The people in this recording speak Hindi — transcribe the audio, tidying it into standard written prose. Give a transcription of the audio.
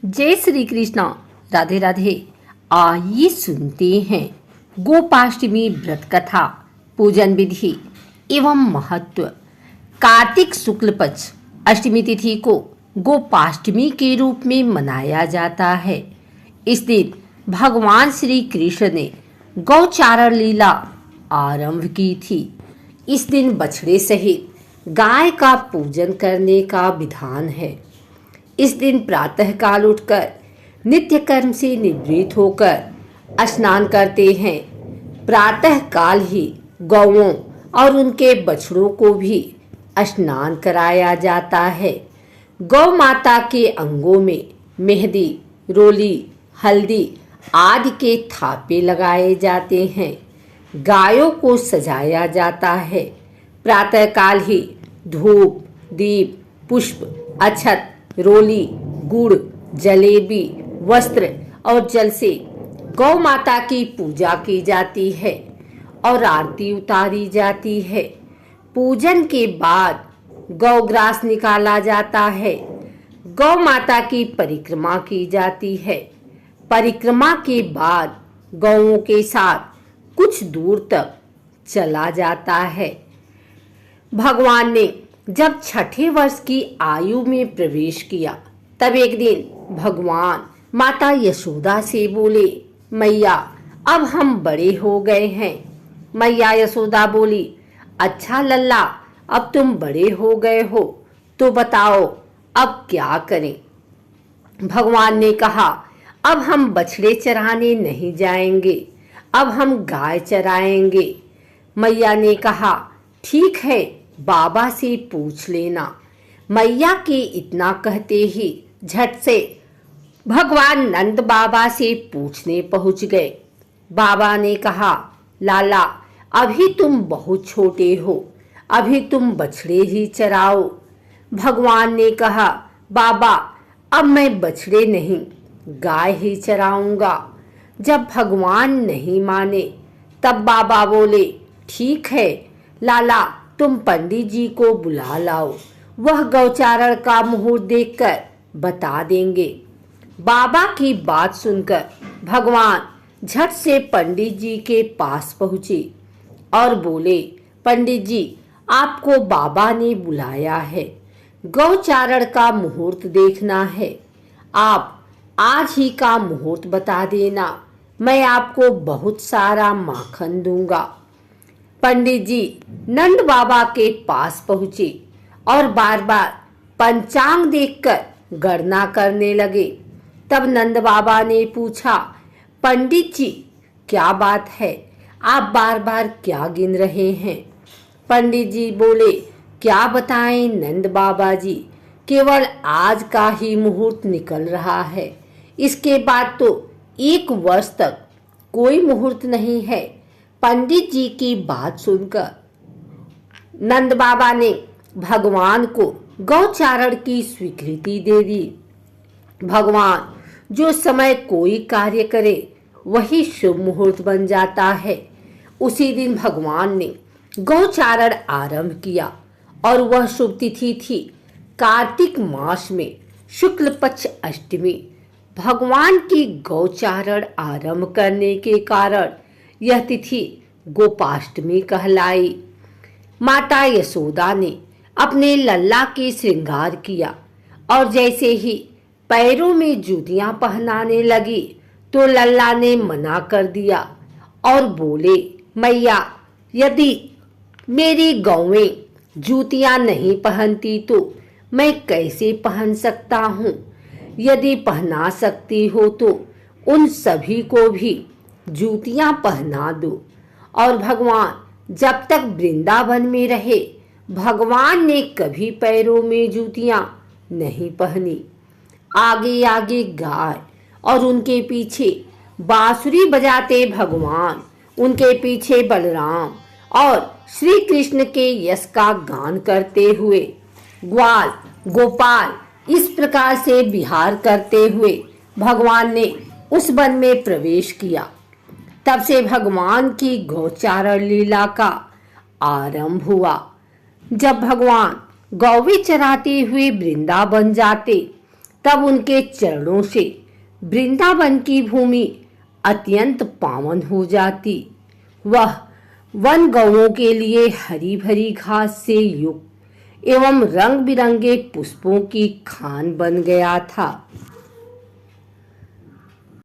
जय श्री कृष्णा। राधे राधे। आइए सुनते हैं गोपाष्टमी व्रत कथा, पूजन विधि एवं महत्व। कार्तिक शुक्ल पक्ष अष्टमी तिथि को गोपाष्टमी के रूप में मनाया जाता है। इस दिन भगवान श्री कृष्ण ने गौचारण लीला आरंभ की थी। इस दिन बछड़े सहित गाय का पूजन करने का विधान है। इस दिन प्रातःकाल उठकर नित्य कर्म से निवृत्त होकर स्नान करते हैं। प्रातःकाल ही गौओं और उनके बछड़ों को भी स्नान कराया जाता है। गौ माता के अंगों में मेहंदी, रोली, हल्दी आदि के थापे लगाए जाते हैं। गायों को सजाया जाता है। प्रातःकाल ही धूप, दीप, पुष्प, अक्षत, रोली, गुड़, जलेबी, वस्त्र और जल से गौ माता की पूजा की जाती है और आरती उतारी जाती है। पूजन के बाद गौग्रास निकाला जाता है। गौ माता की परिक्रमा की जाती है। परिक्रमा के बाद गौओं के साथ कुछ दूर तक चला जाता है। भगवान ने जब छठे वर्ष की आयु में प्रवेश किया, तब एक दिन भगवान माता यशोदा से बोले, मैया अब हम बड़े हो गए हैं। मैया यशोदा बोली, अच्छा लल्ला, अब तुम बड़े हो गए हो तो बताओ अब क्या करें। भगवान ने कहा, अब हम बछड़े चराने नहीं जाएंगे, अब हम गाय चराएंगे। मैया ने कहा, ठीक है, बाबा से पूछ लेना। मैया के इतना कहते ही झट से भगवान नंद बाबा से पूछने पहुंच गए। बाबा ने कहा, लाला अभी तुम बहुत छोटे हो, अभी तुम बछड़े ही चराओ। भगवान ने कहा, बाबा अब मैं बछड़े नहीं गाय ही चराऊंगा। जब भगवान नहीं माने तब बाबा बोले, ठीक है लाला, तुम पंडित जी को बुला लाओ, वह गौचारण का मुहूर्त देखकर बता देंगे। बाबा की बात सुनकर भगवान झट से पंडित जी के पास पहुँचे और बोले, पंडित जी आपको बाबा ने बुलाया है, गौचारण का मुहूर्त देखना है। आप आज ही का मुहूर्त बता देना, मैं आपको बहुत सारा माखन दूंगा। पंडित जी नंद बाबा के पास पहुँचे और बार बार पंचांग देखकर गणना करने लगे। तब नंद बाबा ने पूछा, पंडित जी क्या बात है, आप बार बार क्या गिन रहे हैं। पंडित जी बोले, क्या बताएं नंद बाबा जी, केवल आज का ही मुहूर्त निकल रहा है, इसके बाद तो 1 वर्ष तक कोई मुहूर्त नहीं है। पंडित जी की बात सुनकर नंद बाबा ने भगवान को गौचारण की स्वीकृति दे दी। भगवान जो समय कोई कार्य करे वही शुभ मुहूर्त बन जाता है। उसी दिन भगवान ने गौचारण आरंभ किया और वह शुभ तिथि थी कार्तिक मास में शुक्ल पक्ष अष्टमी। भगवान की गौचारण आरंभ करने के कारण यह तिथि गोपाष्टमी कहलाई। माता यशोदा ने अपने लल्ला के श्रृंगार किया और जैसे ही पैरों में जूतियां पहनाने लगी तो लल्ला ने मना कर दिया और बोले, मैया यदि मेरी गौएं जूतियां नहीं पहनती तो मैं कैसे पहन सकता हूँ। यदि पहना सकती हो तो उन सभी को भी जूतियां पहना दो। और भगवान जब तक वृंदावन में रहे भगवान ने कभी पैरों में जूतियां नहीं पहनी। आगे आगे गाय और उनके पीछे बांसुरी बजाते भगवान, उनके पीछे बलराम और श्री कृष्ण के यश का गान करते हुए ग्वाल गोपाल इस प्रकार से विहार करते हुए भगवान ने उस वन में प्रवेश किया। तब से भगवान की गौचारण लीला का आरंभ हुआ। जब भगवान गौवे चराते हुए वृंदावन जाते तब उनके चरणों से वृंदावन की भूमि अत्यंत पावन हो जाती। वह वन गौओं के लिए हरी भरी घास से युक्त एवं रंग बिरंगे पुष्पों की खान बन गया था।